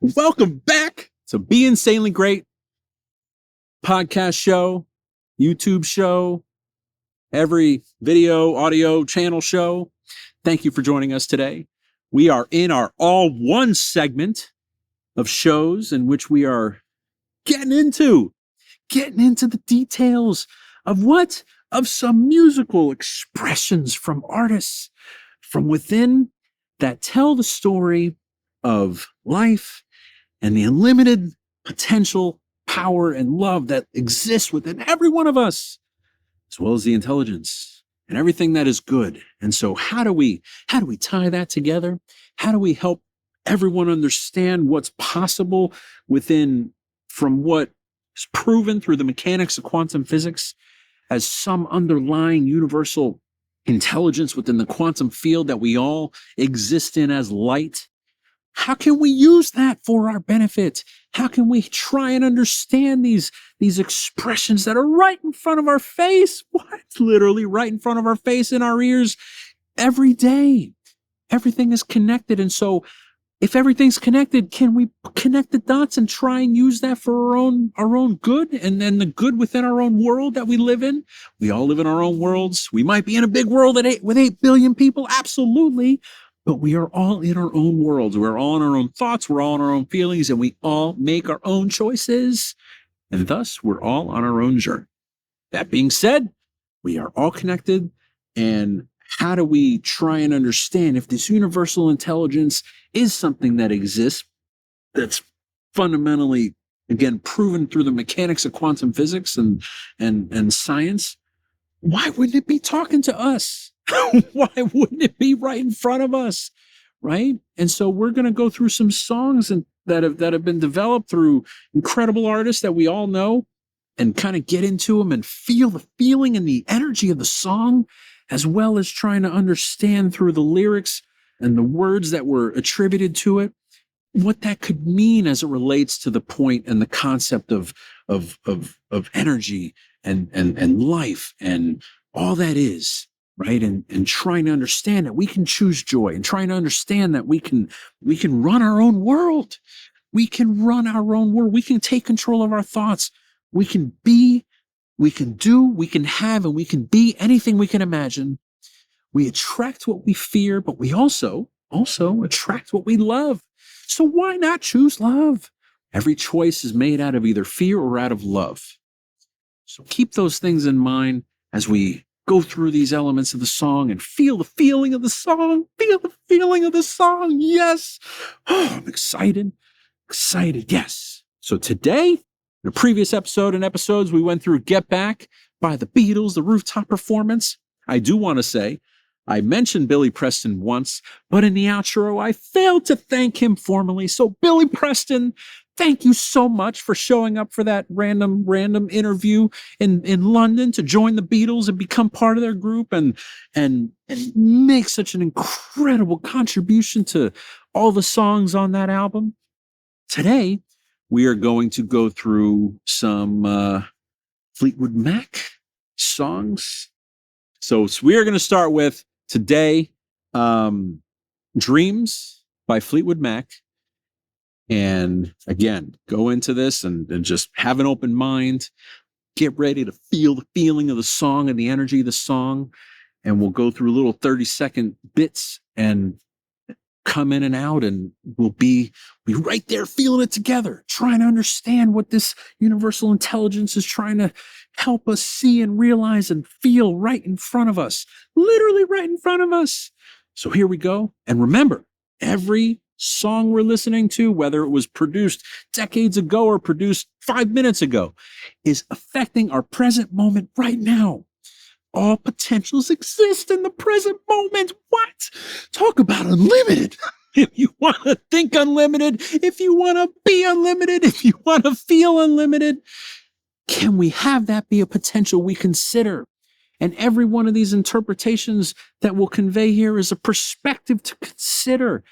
Welcome back to Be Insanely Great podcast show, YouTube show, every video, audio channel show. Thank you for joining us today. We are in our all one segment of shows in which we are getting into the details of what? Of some musical expressions from artists from within that tell the story of life and the unlimited potential, power, and love that exists within every one of us, as well as the intelligence and everything that is good. And so how do we tie that together? How do we help everyone understand what's possible within from what is proven through the mechanics of quantum physics as some underlying universal intelligence within the quantum field that we all exist in as light? How can we use that for our benefit? How can we try and understand these expressions that are right in front of our face? What? Literally right in front of our face, in our ears, every day. Everything is connected. And so if everything's connected, can we connect the dots and try and use that for our own good and then the good within our own world that we live in? We all live in our own worlds. We might be in a big world with 8 billion people. Absolutely. But we are all in our own worlds. We're all in our own thoughts. We're all in our own feelings, and we all make our own choices. And thus, we're all on our own journey. That being said, we are all connected. And how do we try and understand if this universal intelligence is something that exists, that's fundamentally, again, proven through the mechanics of quantum physics and science? Why wouldn't it be talking to us? Why wouldn't it be right in front of us? Right? And so we're going to go through some songs that have been developed through incredible artists that we all know and kind of get into them and feel the feeling and the energy of the song, as well as trying to understand through the lyrics and the words that were attributed to it, what that could mean as it relates to the point and the concept of energy and life and all that is. Right. And trying to understand that we can choose joy and trying to understand that we can run our own world. We can run our own world. We can take control of our thoughts. We can be, we can do, we can have, and we can be anything we can imagine. We attract what we fear, but we also attract what we love. So why not choose love? Every choice is made out of either fear or out of love. So keep those things in mind as we go through these elements of the song and feel the feeling of the song. Feel the feeling of the song. Yes. Oh, I'm excited. Yes. So today, in a previous episode and episodes, we went through Get Back by the Beatles, the rooftop performance. I do want to say, I mentioned Billy Preston once, but in the outro, I failed to thank him formally. So Billy Preston, thank you so much for showing up for that random interview in London to join the Beatles and become part of their group and make such an incredible contribution to all the songs on that album. Today, we are going to go through some Fleetwood Mac songs. So we are going to start with today, Dreams by Fleetwood Mac. And again, go into this and just have an open mind. Get ready to feel the feeling of the song and the energy of the song. And we'll go through little 30-second bits and come in and out, and we'll be right there feeling it together, trying to understand what this universal intelligence is trying to help us see and realize and feel right in front of us, literally right in front of us. So here we go. And remember, every song we're listening to, whether it was produced decades ago or produced 5 minutes ago, is affecting our present moment right now. All potentials exist in the present moment. What? Talk about unlimited. If you want to think unlimited, if you want to be unlimited, if you want to feel unlimited, can we have that be a potential we consider? And every one of these interpretations that we'll convey here is a perspective to consider.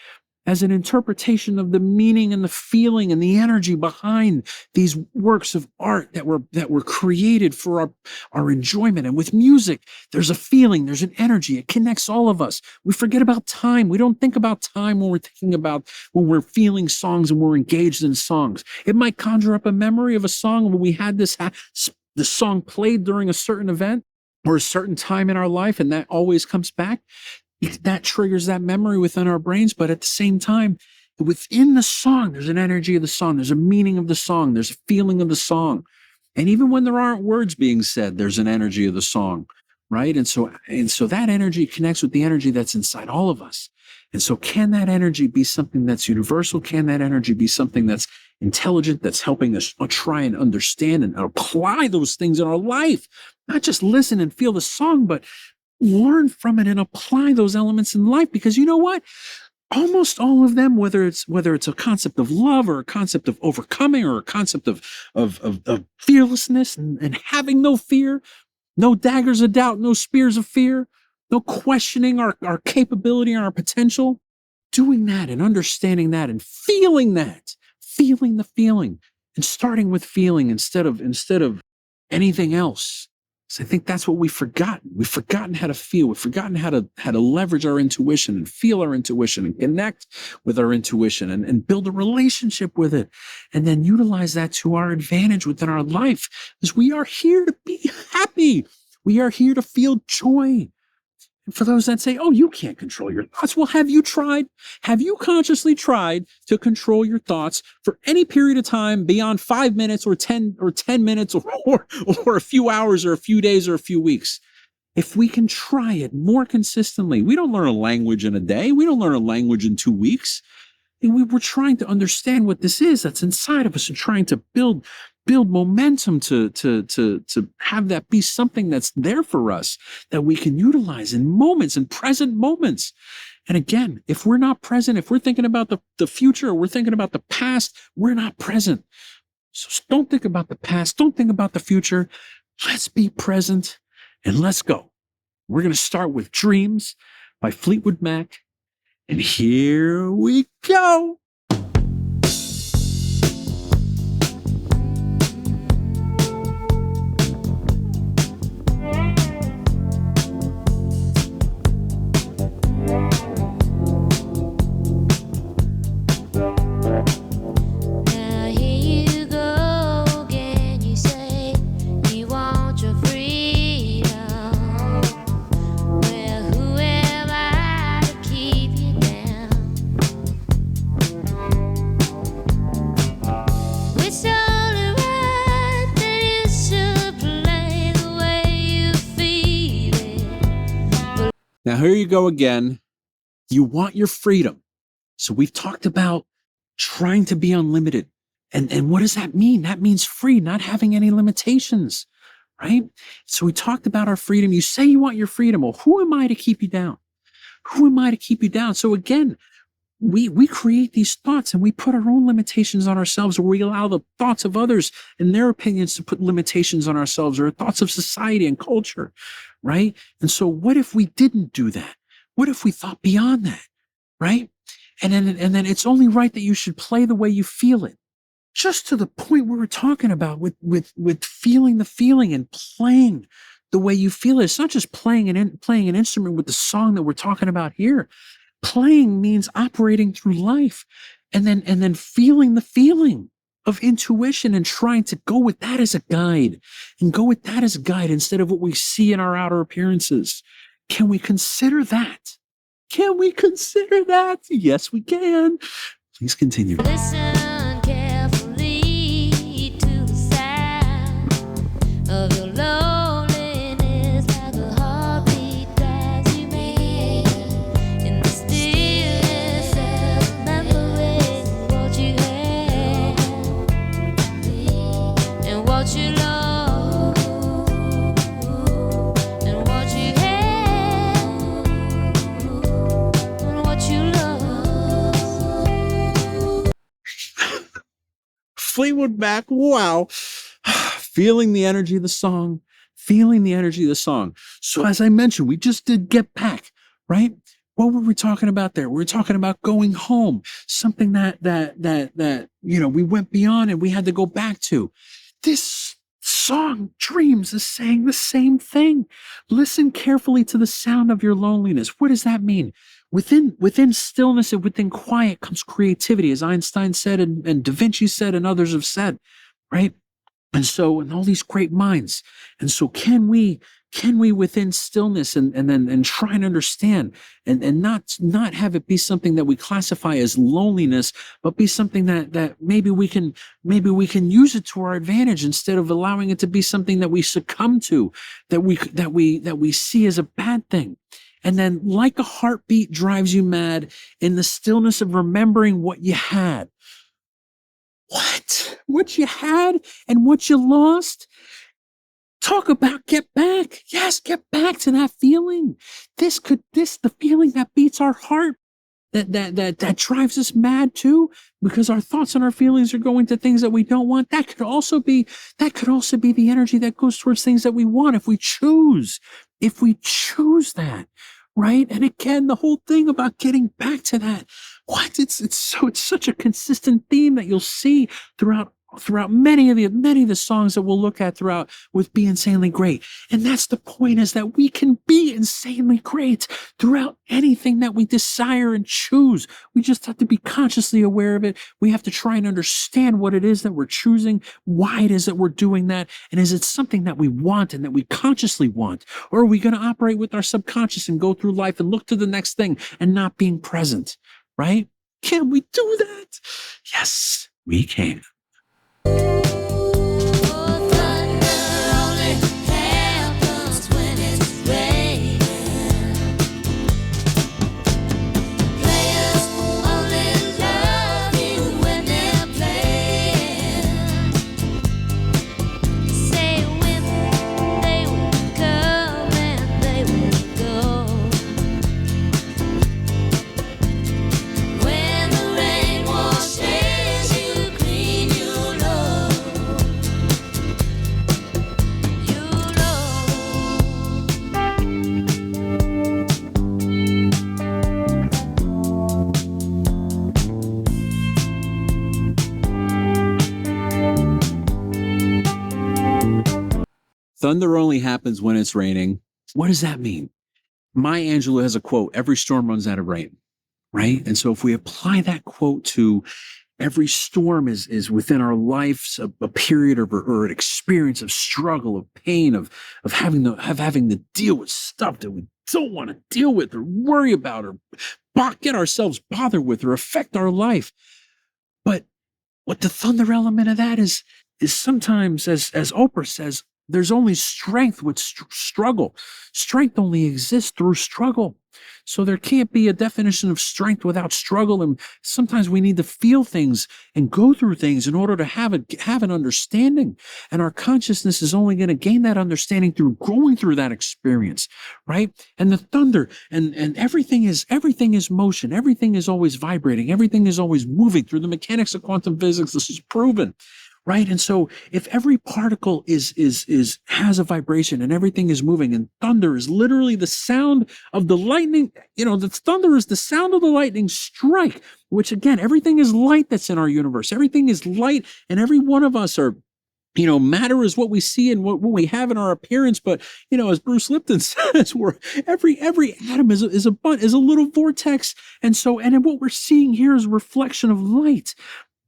as an interpretation of the meaning and the feeling and the energy behind these works of art that were created for our enjoyment. And with music, there's a feeling, there's an energy. It connects all of us. We forget about time. We don't think about time when we're feeling songs and we're engaged in songs. It might conjure up a memory of a song when we had the song played during a certain event or a certain time in our life, and that always comes back. That triggers that memory within our brains. But at the same time, within the song, there's an energy of the song. There's a meaning of the song. There's a feeling of the song. And even when there aren't words being said, there's an energy of the song, right? And so that energy connects with the energy that's inside all of us. And so can that energy be something that's universal? Can that energy be something that's intelligent, that's helping us try and understand and apply those things in our life? Not just listen and feel the song, but learn from it and apply those elements in life. Because you know what? Almost all of them, whether it's a concept of love or a concept of overcoming or a concept of fearlessness and having no fear, no daggers of doubt, no spears of fear, no questioning our capability and our potential, doing that and understanding that and feeling the feeling and starting with feeling instead of anything else. So I think that's what we've forgotten. We've forgotten how to feel. We've forgotten how to leverage our intuition and feel our intuition and connect with our intuition and build a relationship with it, and then utilize that to our advantage within our life. Because we are here to be happy. We are here to feel joy. And for those that say, oh, you can't control your thoughts. Well, have you tried? Have you consciously tried to control your thoughts for any period of time beyond 5 minutes or 10 minutes or a few hours or a few days or a few weeks? If we can try it more consistently, we don't learn a language in a day. We don't learn a language in 2 weeks. And we're trying to understand what this is that's inside of us and trying to build momentum to have that be something that's there for us that we can utilize in moments, in present moments. And again, if we're not present, if we're thinking about the future or we're thinking about the past, we're not present. So don't think about the past. Don't think about the future. Let's be present and let's go. We're going to start with Dreams by Fleetwood Mac. And here we go. Now, here you go again. You want your freedom. So we've talked about trying to be unlimited. And what does that mean? That means free, not having any limitations, right? So we talked about our freedom. You say you want your freedom. Well, who am I to keep you down? Who am I to keep you down? So again, we create these thoughts and we put our own limitations on ourselves, or we allow the thoughts of others and their opinions to put limitations on ourselves, or thoughts of society and culture, right? And so what if we didn't do that? What if we thought beyond that, right? And then it's only right that you should play the way you feel it. Just to the point we were talking about with feeling the feeling and playing the way you feel it. It's not just playing an instrument with the song that we're talking about here. Playing means operating through life and then feeling the feeling of intuition and trying to go with that as a guide instead of what we see in our outer appearances. Can we consider that? Can we consider that? Yes, we can. Please continue. Listen carefully to the sound of your loneliness, like a heartbeat as you make in the stillness of remembering what you had and what you love and what you had and what you love. Fleetwood Mac, wow. Feeling the energy of the song. So as I mentioned, we just did Get Back, right? What were we talking about there? We were talking about going home, something that we went beyond and we had to go back to. This song, Dreams, is saying the same thing. Listen carefully to the sound of your loneliness. What does that mean? Within stillness and within quiet comes creativity, as Einstein said and Da Vinci said and others have said, right? And all these great minds. And so can we within stillness and try and understand and not have it be something that we classify as loneliness, but be something that maybe we can use it to our advantage instead of allowing it to be something that we succumb to, that we see as a bad thing. And then, like a heartbeat drives you mad, in the stillness of remembering what you had. What you had and what you lost. Talk about get back. Yes, get back to that feeling. The feeling that beats our heart, that drives us mad too, because our thoughts and our feelings are going to things that we don't want. That could also be the energy that goes towards things that we want if we choose that. Right. And again, the whole thing about getting back to that. It's such a consistent theme that you'll see throughout many of the songs that we'll look at throughout with Be Insanely Great. And that's the point, is that we can be insanely great throughout anything that we desire and choose. We just have to be consciously aware of it. We have to try and understand what it is that we're choosing, why it is that we're doing that, and is it something that we want and that we consciously want? Or are we going to operate with our subconscious and go through life and look to the next thing and not being present, right? Can we do that? Yes, we can. Thunder only happens when it's raining. What does that mean? Maya Angelou has a quote: every storm runs out of rain, right? And so if we apply that quote to every storm is within our lives a period or an experience of struggle, of pain, of having to deal with stuff that we don't want to deal with or worry about or get ourselves bothered with or affect our life. But what the thunder element of that is sometimes, as Oprah says, there's only strength with struggle. Strength only exists through struggle. So there can't be a definition of strength without struggle. And sometimes we need to feel things and go through things in order to have an understanding. And our consciousness is only going to gain that understanding through going through that experience, right? And the thunder and everything is motion. Everything is always vibrating. Everything is always moving through the mechanics of quantum physics. This is proven. Right. And so if every particle has a vibration and everything is moving, and thunder is literally the sound of the lightning, the thunder is the sound of the lightning strike, which again, everything is light that's in our universe. Everything is light, and every one of us are, matter is what we see and what we have in our appearance. But, as Bruce Lipton says, every atom is a little vortex. And what we're seeing here is a reflection of light.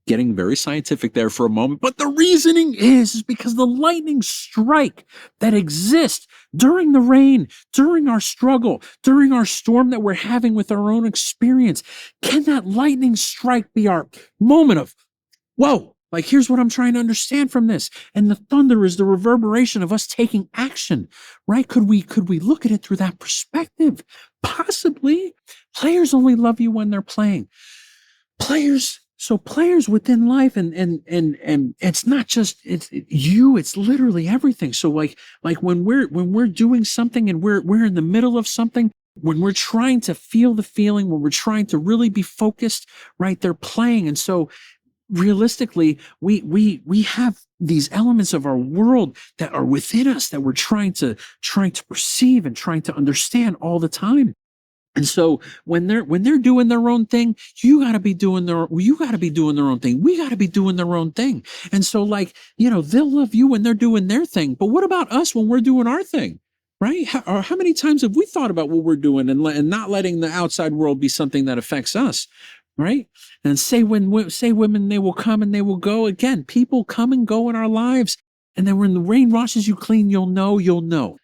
Getting very scientific there for a moment, but the reasoning is because the lightning strike that exists during the rain, during our struggle, during our storm that we're having with our own experience, can that lightning strike be our moment of, whoa, like, here's what I'm trying to understand from this. And the thunder is the reverberation of us taking action, right? Could we look at it through that perspective? Possibly. Players only love you when they're playing. So players within life, and it's not just it's literally everything. So like when we're doing something and we're in the middle of something, when we're trying to feel the feeling, when we're trying to really be focused, right? They're playing. And so realistically, we have these elements of our world that are within us that we're trying to perceive and trying to understand all the time. And so when they're doing their own thing, you got to be doing their own thing. We got to be doing their own thing. And so, like, they'll love you when they're doing their thing, but what about us when we're doing our thing? Right? How many times have we thought about what we're doing and not letting the outside world be something that affects us? Right? And say women, they will come and they will go. Again, people come and go in our lives. And then when the rain washes you clean, you'll know.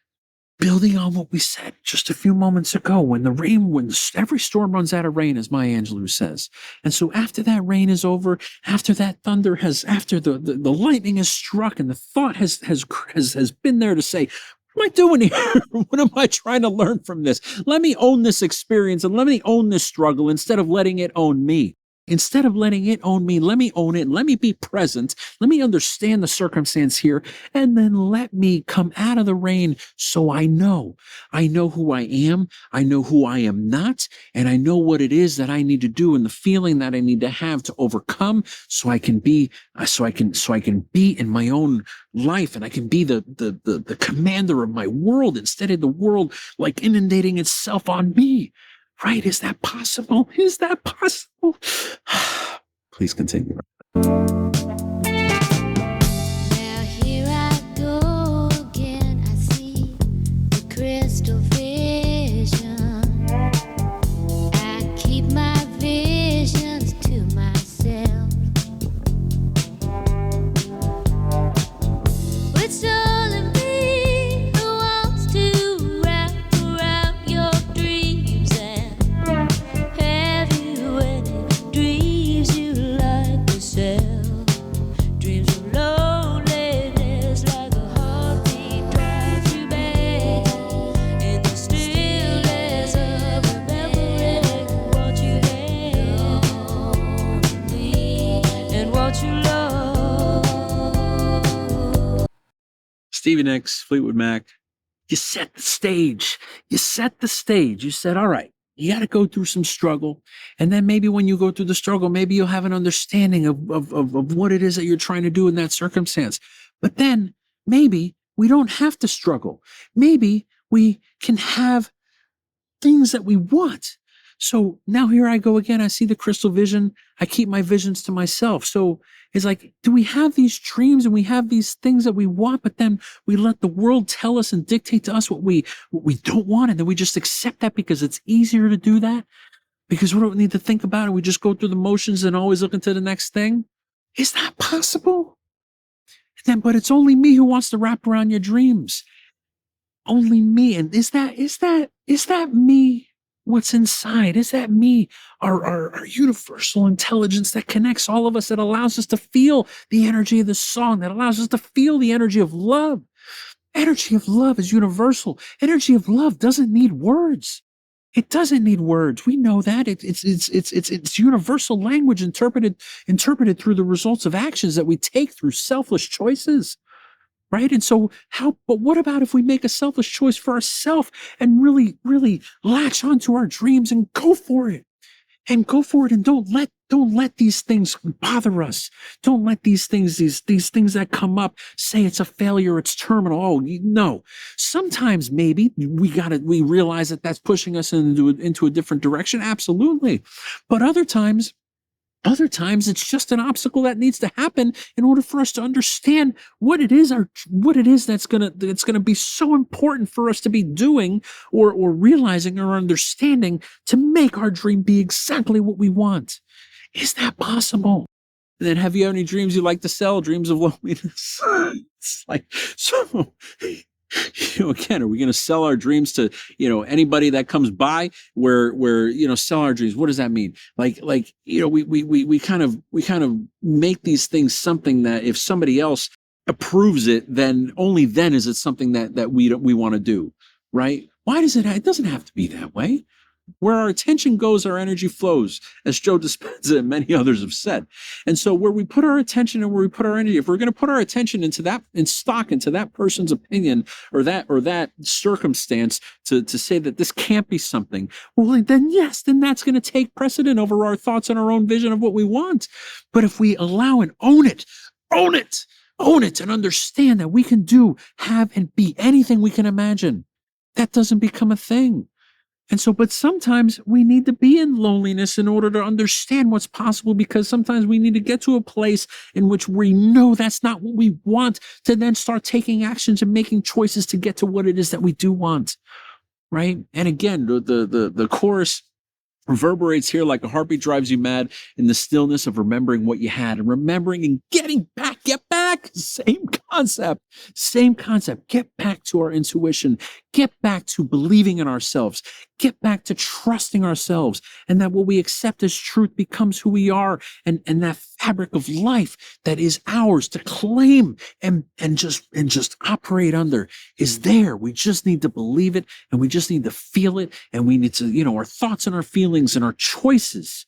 Building on what we said just a few moments ago, when every storm runs out of rain, as Maya Angelou says. And so after that rain is over, after that thunder after the lightning has struck and the thought has been there to say, what am I doing here? What am I trying to learn from this? Let me own this experience and let me own this struggle instead of letting it own me. Instead of letting it own me, let me own it. Let me be present. Let me understand the circumstance here. And then let me come out of the rain so I know who I am. I know who I am not. And I know what it is that I need to do and the feeling that I need to have to overcome so I can be in my own life and I can be the commander of my world instead of the world like inundating itself on me. Right? Is that possible? Is that possible? Please continue. Now here I go again. I see the crystal vision. I keep my visions to myself. It's only me who wants to wrap around your dreams and have you any dreams you like yourself. Dreams of loneliness like a heartbeat drives you back in the stillness of remembering what you had and what you love. Stevie Nicks, Fleetwood Mac. You set the stage. You said, all right, you got to go through some struggle. And then maybe when you go through the struggle, maybe you'll have an understanding of what it is that you're trying to do in that circumstance. But then maybe we don't have to struggle. Maybe we can have things that we want. So now here I go again. I see the crystal vision. I keep my visions to myself. So it's like, do we have these dreams and we have these things that we want, but then we let the world tell us and dictate to us what we don't want, and then we just accept that because it's easier to do that? Because we don't need to think about it. We just go through the motions and always look into the next thing. Is that possible? But it's only me who wants to wrap around your dreams. Only me. And is that me? What's inside? Is that me? Our universal intelligence that connects all of us, that allows us to feel the energy of the song, that allows us to feel the energy of love. Energy of love is universal. Energy of love doesn't need words. It doesn't need words. We know that. It's universal language interpreted through the results of actions that we take through selfless choices. Right? And so but what about if we make a selfish choice for ourselves and really, really latch onto our dreams and go for it? And don't let these things bother us. Don't let these things that come up say it's a failure, it's terminal. Oh, no. Sometimes maybe we realize that that's pushing us into a different direction. Absolutely. But other times it's just an obstacle that needs to happen in order for us to understand what it is that's gonna be so important for us to be doing or realizing or understanding to make our dream be exactly what we want. Is that possible? And then, have you any dreams you like to sell? Dreams of loneliness? It's like, so again, are we going to sell our dreams to anybody that comes by? Where sell our dreams? What does that mean? Like we kind of make these things something that if somebody else approves it, then only then is it something that we want to do, right? Why does it? It doesn't have to be that way. Where our attention goes, our energy flows, as Joe Dispenza and many others have said. And so where we put our attention and where we put our energy, if we're going to put our attention into that person's opinion or that circumstance to say that this can't be something, well, then that's going to take precedent over our thoughts and our own vision of what we want. But if we allow and own it and understand that we can do, have, and be anything we can imagine, that doesn't become a thing. And so, but sometimes we need to be in loneliness in order to understand what's possible, because sometimes we need to get to a place in which we know that's not what we want, to then start taking actions and making choices to get to what it is that we do want. Right. And again, the chorus reverberates here like a heartbeat drives you mad in the stillness of remembering what you had, and remembering and getting back, get back. Same concept, Get back to our intuition, get back to believing in ourselves, get back to trusting ourselves, and that what we accept as truth becomes who we are, and that fabric of life that is ours to claim and just operate under is there. We just need to believe it, and we just need to feel it, and we need to, our thoughts and our feelings and our choices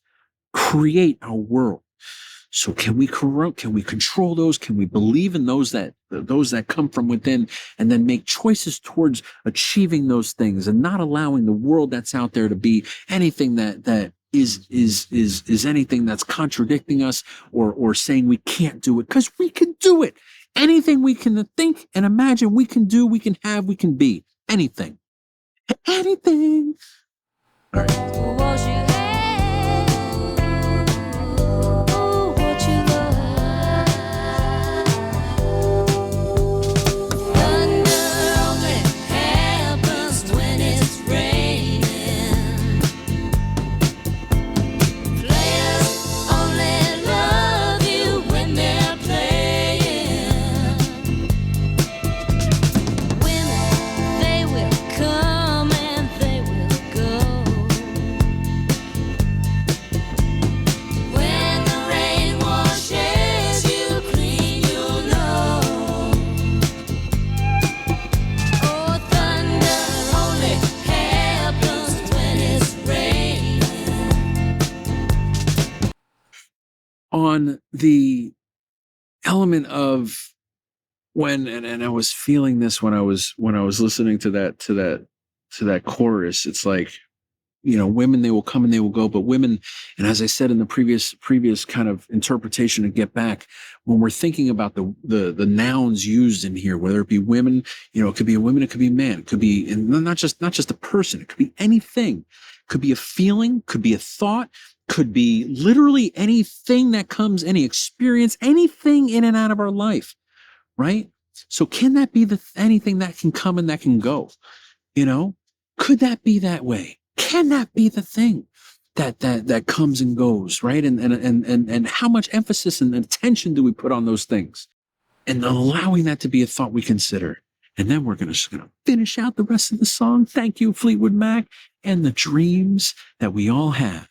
create our world. So can we control those? Can we believe in those that come from within, and then make choices towards achieving those things, and not allowing the world that's out there to be anything that is anything that's contradicting us, or saying we can't do it, because we can do it. Anything we can think and imagine we can do, we can have, we can be. Anything. All right. On the element of when, and I was feeling this when I was listening to that chorus, it's like, women, they will come and they will go, but women, and as I said in the previous kind of interpretation of Get Back, when we're thinking about the nouns used in here, whether it be women, it could be a woman, it could be a man, it could be, and not just a person, it could be anything, could be a feeling, could be a thought, could be literally anything that comes, any experience, anything in and out of our life, right? So can that be anything that can come and that can go? Could that be that way? Can that be the thing that comes and goes, right? And how much emphasis and attention do we put on those things? And allowing that to be a thought we consider. And then we're gonna finish out the rest of the song. Thank you, Fleetwood Mac, and the dreams that we all have.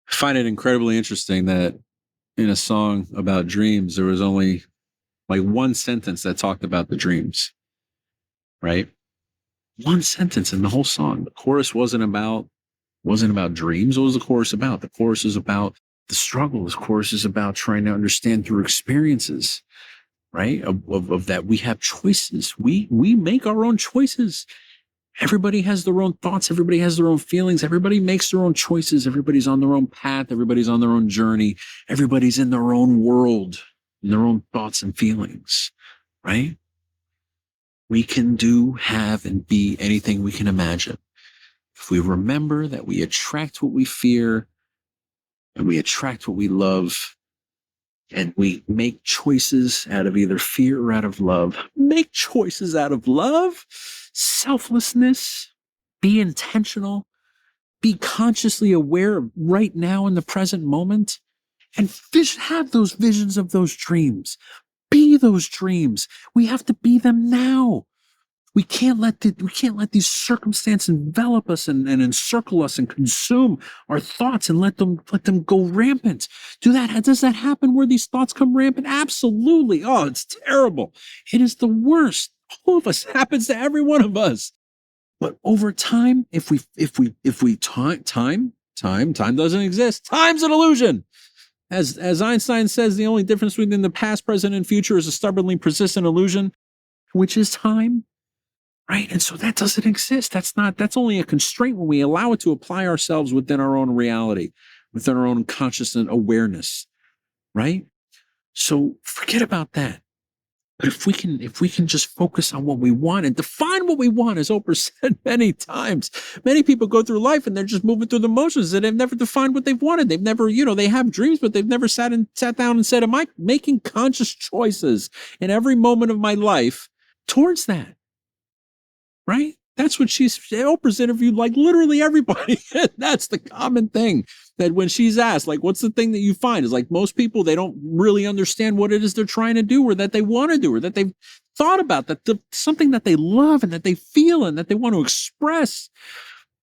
I find it incredibly interesting that in a song about dreams, there was only like one sentence that talked about the dreams, right? One sentence in the whole song. The chorus wasn't about dreams. What was the chorus about? The chorus is about the struggle. The chorus is about trying to understand through experiences, right? Of that we have choices. We make our own choices. Everybody has their own thoughts. Everybody has their own feelings. Everybody makes their own choices. Everybody's on their own path. Everybody's on their own journey. Everybody's in their own world, in their own thoughts and feelings, right? We can do, have, and be anything we can imagine. If we remember that we attract what we fear and we attract what we love, and we make choices out of either fear or out of love. Make choices out of love, selflessness, be intentional, be consciously aware of right now in the present moment, and have those visions of those dreams. Be those dreams. We have to be them now. We can't let these circumstances envelop us and encircle us and consume our thoughts and let them go rampant. Does that happen where these thoughts come rampant? Absolutely. Oh, it's terrible. It is the worst. All of us, happens to every one of us. But over time, if we time doesn't exist. Time's an illusion. As Einstein says, the only difference between the past, present, and future is a stubbornly persistent illusion, which is time. Right? And so that doesn't exist. That's only a constraint when we allow it to apply ourselves within our own reality, within our own conscious and awareness. Right? So forget about that. But if we can just focus on what we want and define what we want, as Oprah said many times, many people go through life and they're just moving through the motions and they've never defined what they've wanted. They've never, they have dreams, but they've never sat down and said, am I making conscious choices in every moment of my life towards that? Right? That's what Oprah's interviewed like literally everybody. That's the common thing, that when she's asked, like, what's the thing that you find, is like most people, they don't really understand what it is they're trying to do or that they want to do or that they've thought about, something that they love and that they feel and that they want to express.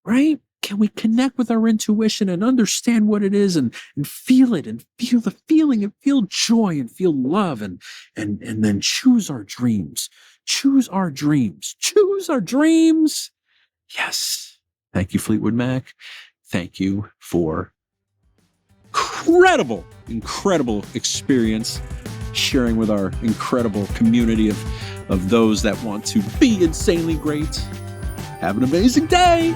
Right? Can we connect with our intuition and understand what it is and feel it and feel the feeling and feel joy and feel love and then choose our dreams. Choose our dreams. Choose our dreams. Yes. Thank you, Fleetwood Mac. Thank you for incredible experience sharing with our incredible community of those that want to be insanely great. Have an amazing day.